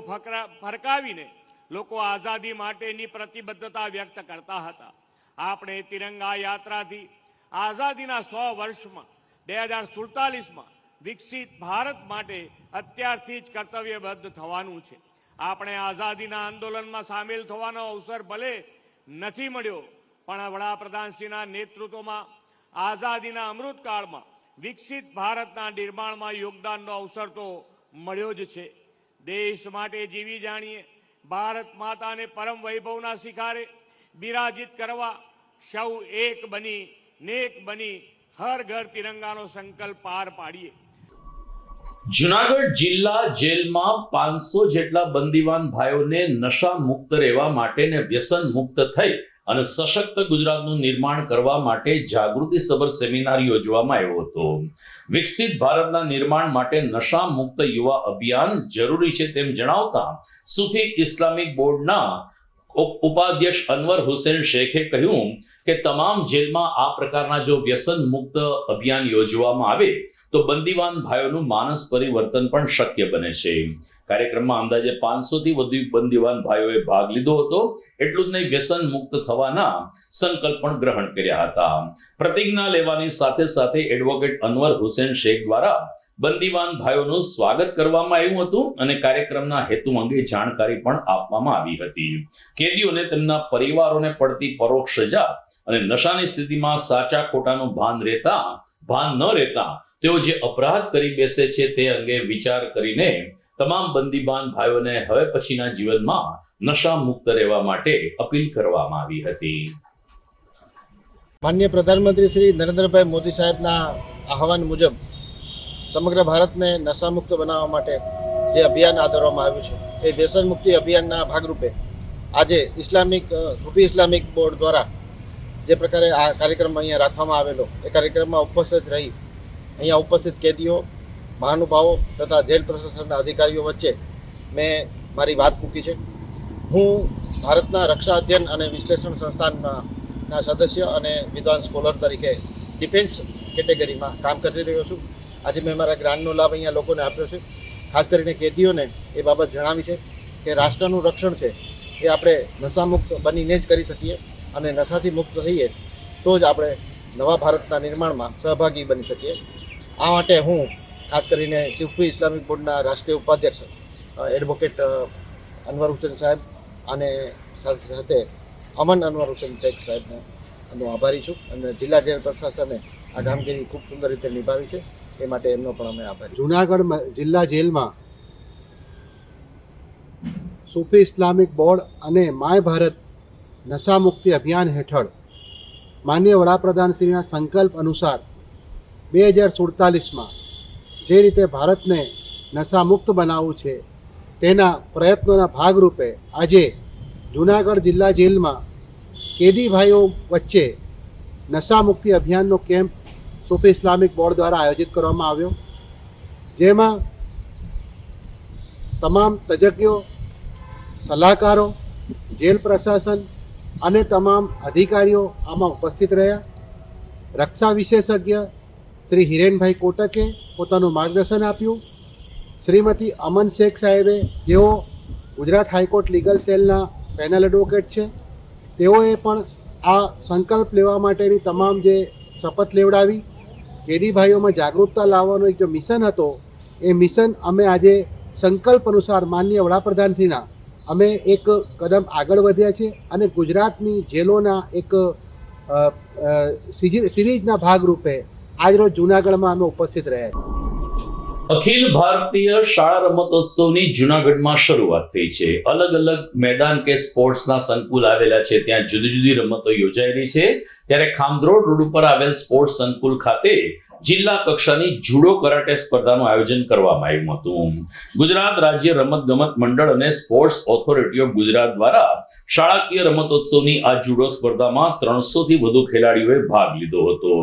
[SPEAKER 3] ફરકાવીને લોકો આઝાદી માટેની પ્રતિબદ્ધતા વ્યક્ત કરતા હતા. આપણે તિરંગા યાત્રાથી આઝાદીના 100 વર્ષમાં 2047માં વિકસિત ભારત માટે અત્યારથી જ કર્તવ્યબદ્ધ થવાનું છે. આપણે આઝાદીના આંદોલનમાં સામેલ થવાનો અવસર ભલે નથી મળ્યો, પણ વડાપ્રધાનશ્રીના નેતૃત્વમાં આઝાદીના અમૃતકાળમાં વિકસિત ભારતના નિર્માણમાં યોગદાનનો અવસર તો મળ્યો જ છે. દેશ માટે જીવી જાણીએ, ભારત માતાને પરમ વૈભવના શિખરે બિરાજિત કરવા સૌ એક બની નેક બની હર ઘર તિરંગાનો સંકલ્પ પાર પાડીએ.
[SPEAKER 1] જુનાગઢ જિલ્લા જેલમાં 500 જેટલા બંદીવાન ભાઈઓને નશા મુક્ત રહેવા માટે ને વ્યસન મુક્ત થઈ અને સશક્ત ગુજરાતનું નિર્માણ કરવા માટે જાગૃતિસભર સેમિનાર યોજવામાં આવ્યો હતો. વિકસિત ભારતના નિર્માણ માટે નશા મુક્ત યુવા અભિયાન જરૂરી છે તેમ જણાવતા સુફી ઇસ્લામિક બોર્ડના ઉપાધ્યક્ષ અનવર હુસેન શેખે કહ્યું કે તમામ જેલમાં આ પ્રકારના જો વ્યસન મુક્ત અભિયાન યોજવામાં આવે તો બંદીવાન ભાઈઓનું માનસ પરિવર્તન પણ શક્ય બને છે. કાર્યક્રમમાં અંદાજે 500 થી વધુ બંદીવાન ભાઈઓએ ભાગ લીધો હતો. એટલું જ નહીં, વ્યસન મુક્ત થવાના સંકલ્પ પણ ગ્રહણ કર્યા હતા. પ્રતિજ્ઞા લેવાની સાથે સાથે એડવોકેટ અનવર હુસેન શેખ દ્વારા બંદીવાન ભાઈઓનું સ્વાગત કરવામાં આવ્યું હતું અને કાર્યક્રમના હેતુ અંગે જાણકારી પણ આપવામાં આવી હતી. કેદીઓને તેમના પરિવારોને પડતી પરોક્ષ સજા અને નશાની સ્થિતિમાં સાચા ખોટાનું ભાન ન રહેતા તેઓ જે અપરાધ કરી બેસે છે તે અંગે વિચાર કરીને તમામ બંદીવાન ભાઈઓને હવે પછીના જીવનમાં નશા મુક્ત રહેવા માટે અપીલ કરવામાં આવી હતી.
[SPEAKER 14] માનનીય પ્રધાનમંત્રી શ્રી નરેન્દ્રભાઈ મોદી સાહેબના આહવાન મુજબ સમગ્ર ભારતને નશામુક્ત બનાવવા માટે જે અભિયાન હાથ ધરવામાં આવ્યું છે એ વ્યસન મુક્તિ અભિયાનના ભાગરૂપે આજે સુફી ઇસ્લામિક બોર્ડ દ્વારા જે પ્રકારે આ કાર્યક્રમ અહીંયા રાખવામાં આવેલો, એ કાર્યક્રમમાં ઉપસ્થિત રહી અહીંયા ઉપસ્થિત કેદીઓ, મહાનુભાવો તથા જેલ પ્રશાસનના અધિકારીઓ વચ્ચે મેં મારી વાત મૂકી છે. હું ભારતના રક્ષા અધ્યયન અને વિશ્લેષણ સંસ્થાનના સદસ્ય અને વિદ્વાન સ્કોલર તરીકે ડિફેન્સ કેટેગરીમાં કામ કરી રહ્યો છું. આજે મેં મારા જ્ઞાનનો લાભ અહીંયા લોકોને આપ્યો છે. ખાસ કરીને કેદીઓને એ બાબત જણાવી છે કે રાષ્ટ્રનું રક્ષણ છે એ આપણે નશામુક્ત બનીને જ કરી શકીએ અને નશાથી મુક્ત થઈએ તો જ આપણે નવા ભારતના નિર્માણમાં સહભાગી બની શકીએ. આ માટે હું ખાસ કરીને સુફી ઇસ્લામિક બોર્ડના રાષ્ટ્રીય ઉપાધ્યક્ષ એડવોકેટ અનવર હુસેન સાહેબ અને સાથે સાથે અમન અનવર હુસેન શેખ સાહેબને હું આભારી છું અને જિલ્લા જેલ પ્રશાસને આ કામગીરી ખૂબ સુંદર રીતે નિભાવી છે એ માટે એમનો પણ અમે આભારી.
[SPEAKER 15] જુનાગઢ જિલ્લા જેલમાં સુફી ઇસ્લામિક બોર્ડ અને માય ભારત નશા મુક્તિ અભિયાન હેઠળ માનનીય વડાપ્રધાનશ્રીના સંકલ્પ અનુસાર 2047માં જે રીતે ભારતને નશામુક્ત બનાવવું છે તેના પ્રયત્નોના ભાગરૂપે આજે જુનાગઢ જિલ્લા જેલમાં કેદી ભાઈઓ વચ્ચે નશા મુક્તિ અભિયાનનો કેમ્પ સુફી ઇસ્લામિક બોર્ડ દ્વારા આયોજિત કરવામાં આવ્યો, જેમાં તમામ તજજ્ઞો, સલાહકારો, જેલ પ્રશાસન અને તમામ અધિકારીઓ આમાં ઉપસ્થિત રહ્યા. રક્ષા વિશેષજ્ઞ શ્રી હિરેનભાઈ કોટકે પોતાનું માર્ગદર્શન આપ્યું. શ્રીમતી અમન શેખ સાહેબે, જેઓ ગુજરાત હાઈકોર્ટ લીગલ સેલના પેનલ એડવોકેટ છે, તેઓએ પણ આ સંકલ્પ લેવા માટેની તમામ જે શપથ લેવડાવી કેદી ભાઈઓમાં જાગૃતતા લાવવાનો એક જો મિશન હતો, એ મિશન અમે આજે સંકલ્પ અનુસાર માનનીય વડાપ્રધાનશ્રીના અમે એક કદમ આગળ વધ્યા છે અને ગુજરાતની જેલોના એક સિરીઝના ભાગરૂપે આજરોજ જૂનાગઢમાં અમે ઉપસ્થિત રહ્યા છીએ.
[SPEAKER 1] અખિલ ભારતીય શાળા રમતોત્સવની જૂનાગઢમાં શરૂઆત થઈ છે. અલગ અલગ મેદાન કે સ્પોર્ટ્સના સંકુલ આવેલા છે, ત્યાં જુદી જુદી રમતો યોજાયેલી છે. ત્યારે ખામધ્રોડ રોડ ઉપર આવેલ સ્પોર્ટ્સ સંકુલ ખાતે જિલ્લા કક્ષાની જુડો કરાટે સ્પર્ધાનું આયોજન કરવામાં આવ્યું હતું. ગુજરાત રાજ્ય રમતગમત મંડળ અને સ્પોર્ટ્સ ઓથોરિટી ઓફ ગુજરાત દ્વારા શાળાકીય રમતોત્સવની આ જુડો સ્પર્ધામાં 300 થી વધુ ખેલાડીઓએ ભાગ લીધો હતો.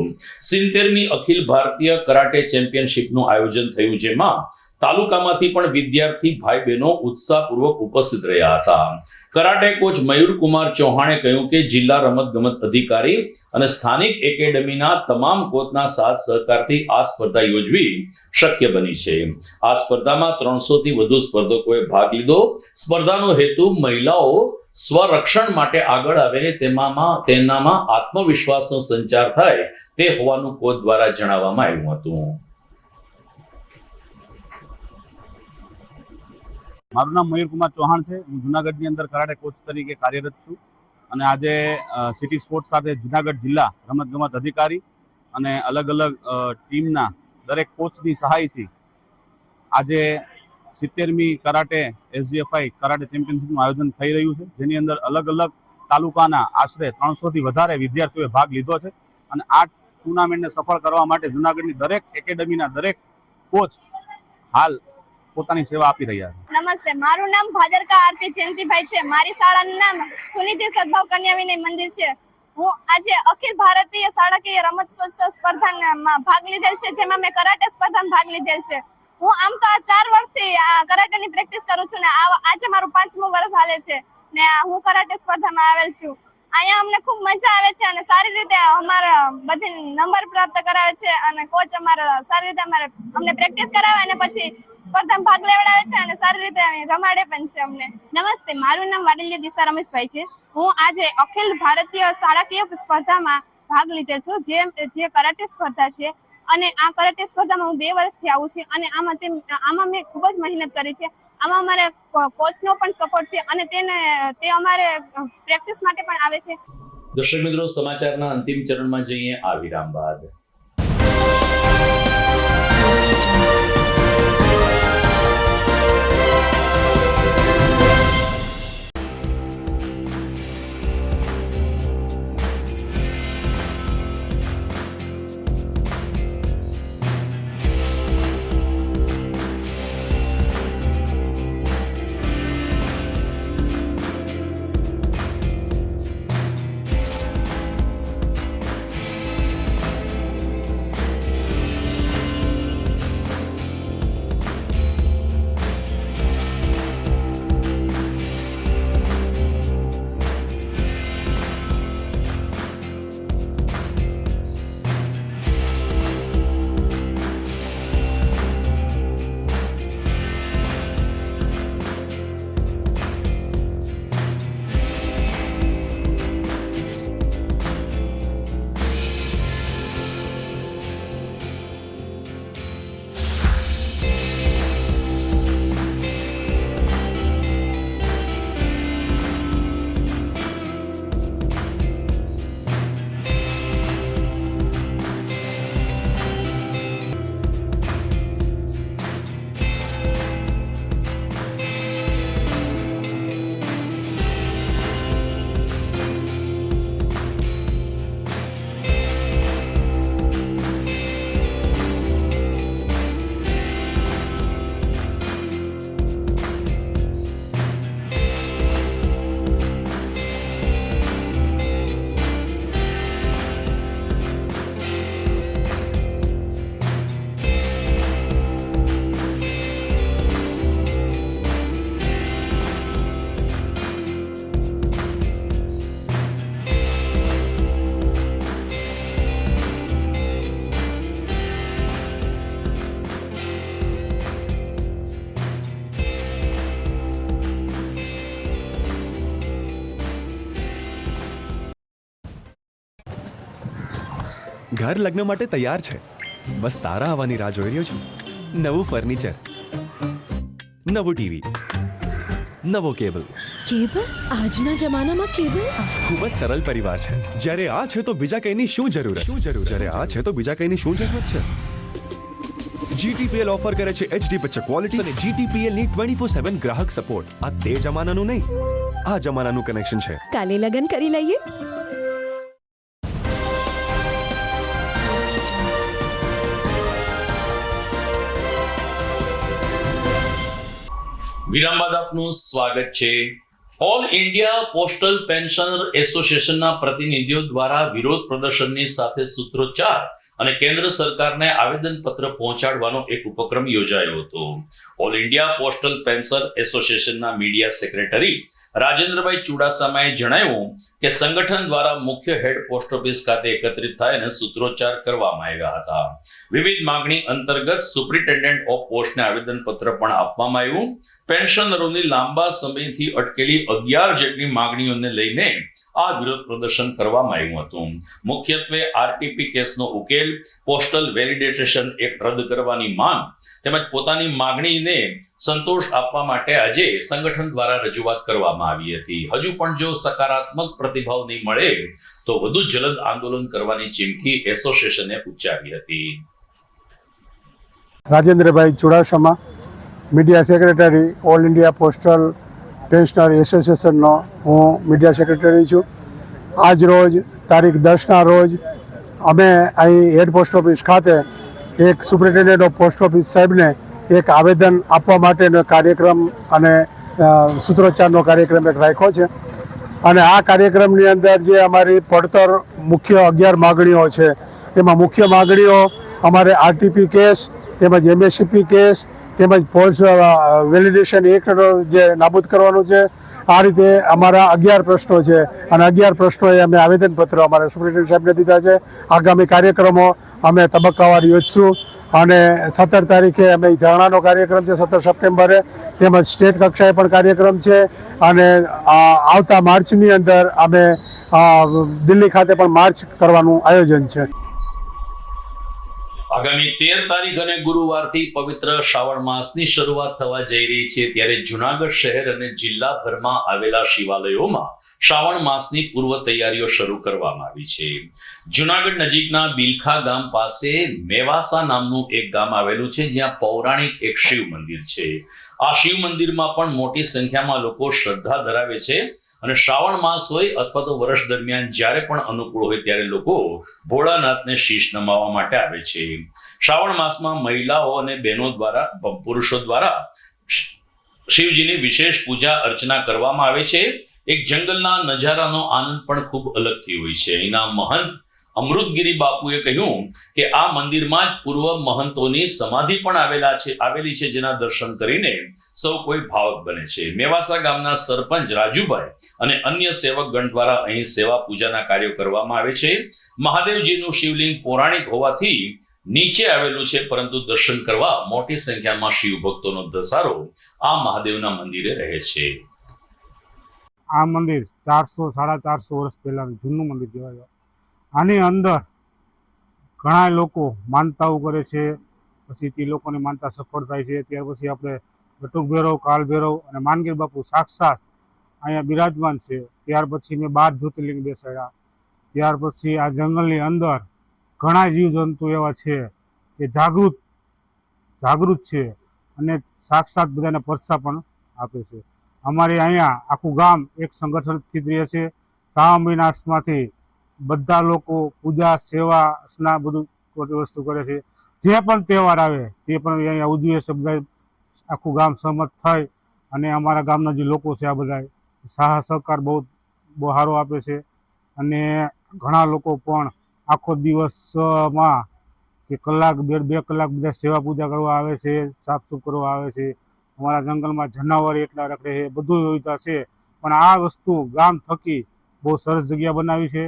[SPEAKER 1] 70મી અખિલ ભારતીય કરાટે ચેમ્પિયનશિપનું આયોજન થયું, જેમાં તાલુકામાંથી પણ વિદ્યાર્થી ભાઈ બહેનો ઉત્સાહપૂર્વક ઉપસ્થિત રહ્યા હતા. કરાટે કોચ મયુરકુમાર ચૌહાણે કહ્યું કે જિલ્લા રમતગમત અધિકારી અને સ્થાનિક એકેડમીના તમામ કોચના સાથ સહકારથી આ સ્પર્ધા યોજવી શક્ય બની છે. આ સ્પર્ધામાં 300 થી વધુ સ્પર્ધકોએ ભાગ લીધો. સ્પર્ધાનો હેતુ મહિલાઓ સ્વરક્ષણ માટે આગળ આવે તેનામાં આત્મવિશ્વાસનો સંચાર થાય તે હોવાનું કોચ દ્વારા જણાવવામાં આવ્યું હતું.
[SPEAKER 16] મારું નામ મયુરકુમાર ચૌહાણ છે. હું જુનાગઢની અંદર કરાટે કોચ તરીકે કાર્યરત છું અને આજે સિટી સ્પોર્ટ્સ ખાતે જુનાગઢ જિલ્લા રમતગમત અધિકારી અને અલગ અલગ ટીમના દરેક કોચની સહાયથી આજે 70મી કરાટે SGFI કરાટે ચેમ્પિયનશિપનું આયોજન થઈ રહ્યું છે, જેની અંદર અલગ અલગ તાલુકાના આશરે 300 થી વધારે વિદ્યાર્થીઓએ ભાગ લીધો છે. અને આ ટુર્નામેન્ટને સફળ કરવા માટે જુનાગઢની દરેક એકેડમીના દરેક કોચ હાલ પોતાની સેવા આપી રહ્યા છે.
[SPEAKER 5] નમસ્તે, મારું નામ ભાદરકા આરતી જયંતિભાઈ છે. મારી શાળાનું નામ સુનિધિ સદભાવ કન્યા વિનય મંદિર છે. હું આજે અખિલ ભારતીય શાળાકીય રમતોત્સવ સ્પર્ધામાં ભાગ લીધેલ છે, જેમાં મેં કરાટે સ્પર્ધામાં ભાગ લીધેલ છે. હું આમ તો આ 4 વર્ષથી કરાટેની પ્રેક્ટિસ કરું છું ને આજે મારું 5મું વર્ષ હાલે છે ને હું કરાટે સ્પર્ધામાં આવેલ છું. અહીંયા અમને ખૂબ મજા આવે છે અને સારી રીતે અમારા બધી નંબર પ્રાપ્ત કરાવે છે અને કોચ અમારા સારી રીતે અમને પ્રેક્ટિસ કરાવે અને પછી સ્પર્ધામાં ભાગ લેવડાવે છે અને સારી રીતે રમાડે પણ છે અમને. નમસ્તે, મારું નામ વાડલિયા દિશા રમેશભાઈ છે. હું આજે અખિલ ભારતીય શાળાકીય સ્પર્ધામાં ભાગ લીધેલ છું, જે કરાટે સ્પર્ધા છે. અને આ કરાટે સ્પર્ધામાં હું 2 વર્ષથી આવું છું અને આમાં મેં ખૂબ જ મહેનત કરી છે. આમાં અમારે કોચનો પણ સપોર્ટ છે અને તે અમારે પ્રેક્ટિસ માટે પણ આવે છે.
[SPEAKER 1] દર્શક મિત્રો, સમાચારના અંતિમ ચરણમાં જઈએ આ વિરામ બાદ.
[SPEAKER 8] ઘર લગ્ન માટે તૈયાર છે. બસ તારા આવવાની રાહ જોઈ રહ્યો છું. નવું ફર્નિચર, નવું ટીવી, નવો કેબલ.
[SPEAKER 13] કેબલ? આજના જમાનામાં કેબલ?
[SPEAKER 8] ખૂબ જ સરળ પરિવાર છે. જ્યારે આ છે તો બીજા કઈની શું જરૂરત? જ્યારે આ છે તો બીજા કઈની શું જરૂરત છે? GTPL ઓફર કરે છે HD પિક્ચર ક્વોલિટી અને GTPL ની 24/7 ગ્રાહક સપોર્ટ. આ તે જમાનાનું નહીં, આ જમાનાનું કનેક્શન છે.
[SPEAKER 13] કાલે લગન કરી લઈએ.
[SPEAKER 1] વિરામ બાદ આપનું સ્વાગત છે. ઓલ ઇન્ડિયા પોસ્ટલ પેન્શનર એસોસિએશનના પ્રતિનિધિઓ દ્વારા વિરોધ પ્રદર્શનની સાથે સૂત્રોચ્ચાર અને કેન્દ્ર સરકારને આવેદનપત્ર પહોંચાડવાનો એક ઉપક્રમ યોજાયો હતો. ઓલ ઇન્ડિયા પોસ્ટલ પેન્શનર એસોસિએશનના મીડિયા સેક્રેટરી રાજેન્દ્રભાઈ ચુડાસમાએ જણાવ્યું કે સંગઠન દ્વારા મુખ્ય હેડ પોસ્ટ ઓફિસ ખાતે એકત્રિત થાય અને સૂત્રોચ્ચાર કરવામાં આવ્યા હતા. વિવિધ માંગણી અંતર્ગત સુપ્રિન્ટેન્ડન્ટ ઓફ પોસ્ટને આવેદનપત્ર પણ આપવામાં આવ્યું. પેન્શનરોની લાંબા સમયથી અટકેલી 11 જેટલી માંગણીઓને લઈને આ વિરોધ પ્રદર્શન કરવામાં આવ્યું હતું. મુખ્યત્વે આરટીપી કેસનો ઉકેલ, પોસ્ટલ વેલિડેશન એક્ટ રદ કરવાની માંગ તેમજ પોતાની માંગણીને સંતોષ આપવા માટે આજે સંગઠન દ્વારા રજૂઆત કરવામાં આવી હતી. હજુ પણ જો સકારાત્મક પ્રતિભાવ નહીં મળે તો વધુ જલદ આંદોલન કરવાની ચીમકી એસોસિએશને ઉચ્ચારી હતી.
[SPEAKER 17] Rajendrabhai Chudasama, media secretary, all India postal pensioner એસોસિએશનનો હું મીડિયા સેક્રેટરી છું. આજ રોજ તારીખ 10ના રોજ અમે અહીં હેડ પોસ્ટ ઓફિસ ખાતે એક સુપ્રિન્ટેન્ડન્ટ ઓફ પોસ્ટ ઓફિસ સાહેબને એક આવેદન આપવા માટેનો કાર્યક્રમ અને સૂત્રોચ્ચારનો કાર્યક્રમ એક રાખ્યો છે. અને આ કાર્યક્રમની અંદર જે અમારી પડતર મુખ્ય 11 માગણીઓ છે એમાં મુખ્ય માગણીઓ અમારે આરટીપી કેસ તેમજ MSCP કેસ તેમજ પોસ્ટ વેલિડેશન એક્ટ જે નાબૂદ કરવાનું છે. આ રીતે અમારા 11 પ્રશ્નો છે અને 11 પ્રશ્નોએ અમે આવેદનપત્ર અમારા સુપ્રિન્ટેન્ડન્ટ સાહેબને દીધા છે. આગામી કાર્યક્રમો અમે તબક્કાવાર યોજશું અને 17 તારીખે અમે ધરણાનો કાર્યક્રમ છે 17 સપ્ટેમ્બરે, તેમજ સ્ટેટ કક્ષાએ પણ કાર્યક્રમ છે અને આવતા માર્ચની અંદર અમે દિલ્હી ખાતે પણ માર્ચ કરવાનું આયોજન છે.
[SPEAKER 1] આગામી 13 તારીખ અને ગુરુવારથી પવિત્ર શ્રાવણ માસની શરૂઆત થવા જઈ રહી છે ત્યારે જુનાગઢ શહેર અને જિલ્લાભરમાં આવેલા શિવાલયોમાં શ્રાવણ માસની પૂર્વ તૈયારીઓ શરૂ કરવામાં આવી છે. જુનાગઢ નજીકના બિલખા ગામ પાસે મેવાસા નામનું એક ગામ આવેલું છે જ્યાં પૌરાણિક એક શિવ મંદિર છે. આ શિવ મંદિરમાં પણ મોટી સંખ્યામાં લોકો શ્રદ્ધા ધરાવે છે અને શ્રાવણ માસ હોય અથવા તો વર્ષ દરમિયાન જ્યારે પણ અનુકૂળ હોય ત્યારે લોકો ભોળાનાથને શીશ નમાવવા માટે આવે છે. શ્રાવણ માસમાં મહિલાઓ અને બહેનો દ્વારા પુરુષો દ્વારા શિવજીની વિશેષ પૂજા અર્ચના કરવામાં આવે છે. એક જંગલના નજારાનો આનંદ પણ ખૂબ અલગથી હોય છે. અહીંના મહંત અમૃતગીરી બાપુએ કહ્યું કે આ મંદિરમાં જ પૂર્વ મહંતોની સમાધિ પણ આવેલી છે જેના દર્શન કરીને સૌ કોઈ ભાવક બને છે. મેવાસા ગામના સરપંચ રાજુભાઈ અને અન્ય સેવકગણ દ્વારા અહીં સેવા પૂજાના કાર્યો કરવામાં આવે છે. મહાદેવજીનું શિવલિંગ પૌરાણિક હોવાથી નીચે આવેલું છે પરંતુ દર્શન કરવા મોટી સંખ્યામાં શિવ ભક્તોનો ધસારો આ મહાદેવના મંદિરે રહે છે.
[SPEAKER 6] આ મંદિર 400-450 વર્ષ પહેલાનું જૂનું મંદિર કહેવાય. આની અંદર ઘણા લોકો માનતાઓ કરે છે, પછી તે લોકોની માનતા સફળ થાય છે. ત્યાર પછી આપણે બટુક ભૈરવ, કાલ ભૈરવ અને માનગીર બાપુ સાક્ષાત અહીંયા બિરાજમાન છે. ત્યાર પછી મેં 12 જ્યોતિર્લિંગ બેસાડ્યા. ત્યાર પછી આ જંગલની અંદર ઘણા જીવજંતુ એવા છે કે જાગૃત છે અને સાક્ષાત બધાને પરસા પણ આપે છે. અમારે અહીંયા આખું ગામ એક સંગઠનથી રહે છે. શ્રાવણ મહિનામાંથી બધા લોકો પૂજા, સેવા, સ્નાન બધું વસ્તુ કરે છે. જે પણ તહેવાર આવે તે પણ અહીંયા ઉજવે છે. બધા આખું ગામ સહમત થઈ અને અમારા ગામના જે લોકો છે આ બધા સાહ સહકાર બહુ સારો આપે છે. અને ઘણા લોકો પણ આખો દિવસમાં કે કલાક 2 કલાક બધા સેવા પૂજા કરવા આવે છે, સાફસૂફ કરવા આવે છે. અમારા જંગલમાં જનાવર એટલા રખડે છે, બધું સુવિધા છે પણ આ વસ્તુ ગામ થકી બહુ સરસ જગ્યા બનાવી છે.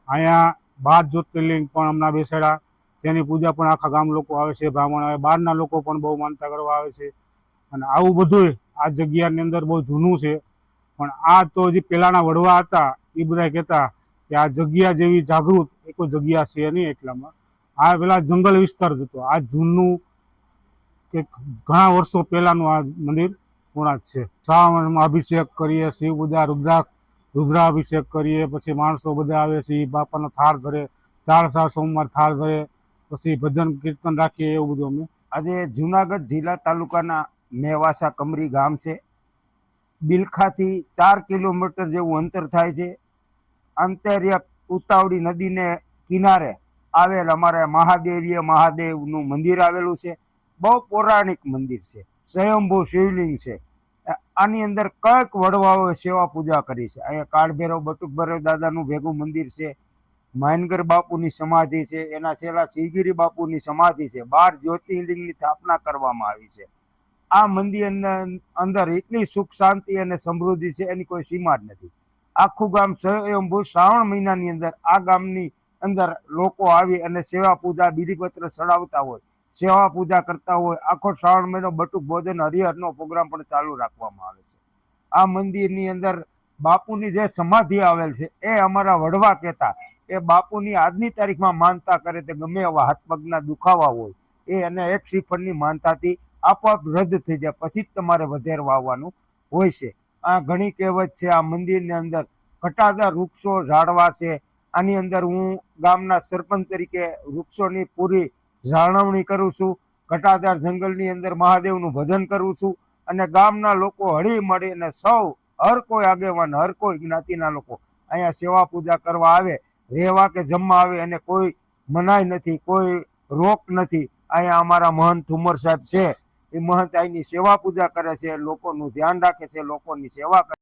[SPEAKER 6] અહીંયા 12 જ્યોતિર્લિંગ પણ હમણાં બેસાડ્યા, તેની પૂજા પણ આખા ગામ લોકો આવે છે, બ્રાહ્મણ આવે, બહારના લોકો પણ બહુ માનતા કરવા આવે છે. અને આવું બધું આ જગ્યાની અંદર બહુ જૂનું છે. પણ આ તો જે પહેલાંના વડવા હતા એ બધા કહેતા કે આ જગ્યા જેવી જાગૃત કોઈ જગ્યા છે નહીં એટલામાં.
[SPEAKER 18] આ પેલા જંગલ વિસ્તાર જ હતો. આ જૂનું કે ઘણા વર્ષો પહેલાનું આ મંદિર પૂર્ણાંત છે. શ્રાવણમાં અભિષેક કરીએ, શિવ પૂજા, રુદ્રાભિષેક કરીએ, પછી માણસો બધા આવે છે, બાપાનો થાળ ધરે, 4 સોમવાર થાળ ધરે, પછી ભજન કીર્તન રાખીએ, એવું બધું અમે.
[SPEAKER 19] આજે જુનાગઢ જિલ્લા તાલુકાના મેવાસા કમરી ગામ છે. બિલખાથી 4 કિલોમીટર જેવું અંતર થાય છે. અંતરિયાળ ઉતાવળી નદીને કિનારે આવેલ અમારે મહાદેવનું મંદિર આવેલું છે. બહુ પૌરાણિક મંદિર છે, સ્વયંભૂ શિવલિંગ છે. આની અંદર કઈક વડવાઓએ સેવા પૂજા કરી છે. અહીંયા કાળભૈરવ બટુકભૈરવ દાદાનું ભેગું મંદિર છે, માયનગર બાપુની સમાધિ છે, એના છેલ્લા શિવગીરી બાપુની સમાધિ છે. 12 જ્યોતિર્લિંગની સ્થાપના કરવામાં આવી છે. આ મંદિર અંદર એટલી સુખ શાંતિ અને સમૃદ્ધિ છે, એની કોઈ સીમા જ નથી. આખું ગામ સ્વયંભૂ શ્રાવણ મહિનાની અંદર આ ગામની અંદર લોકો આવી અને સેવા પૂજા બીલીપત્ર ચડાવતા હોય, સેવા પૂજા કરતા હોય. આખો શ્રાવણ મહિનો બટુક ભોજન હરિહરનો પ્રોગ્રામ પણ ચાલુ રાખવામાં આવે છે. આ મંદિરની અંદર બાપુની જે સમાધિ આવેલ છે એ અમારા વડવા કહેતા એ બાપુની આજની તારીખમાં માનતા કરે તે ગમે એવા હાથ પગના દુખાવા હોય એ અને 1 શ્રીફળની માનતાથી આપોઆપ રદ થઈ જાય, પછી જ તમારે વધેરવા આવવાનું હોય છે. આ ઘણી કહેવત છે. આ મંદિરની અંદર ઘટાદાર વૃક્ષો ઝાડવા છે. આની અંદર હું ગામના સરપંચ તરીકે વૃક્ષોની પૂરી જાળવણી કરું છું. ઘટાદાર જંગલની અંદર મહાદેવનું ભજન કરું છું અને ગામના લોકો હળી મળી અને સૌ હર કોઈ આગેવાન, હર કોઈ જ્ઞાતિના લોકો અહીંયા સેવા પૂજા કરવા આવે, રહેવા કે જમવા આવે, અને કોઈ મનાઈ નથી, કોઈ રોક નથી. અહીંયા અમારા મહંત ઠુમર સાહેબ છે, એ મહંત અહીંની સેવા પૂજા કરે છે, લોકોનું ધ્યાન રાખે છે, લોકોની સેવા કરે છે.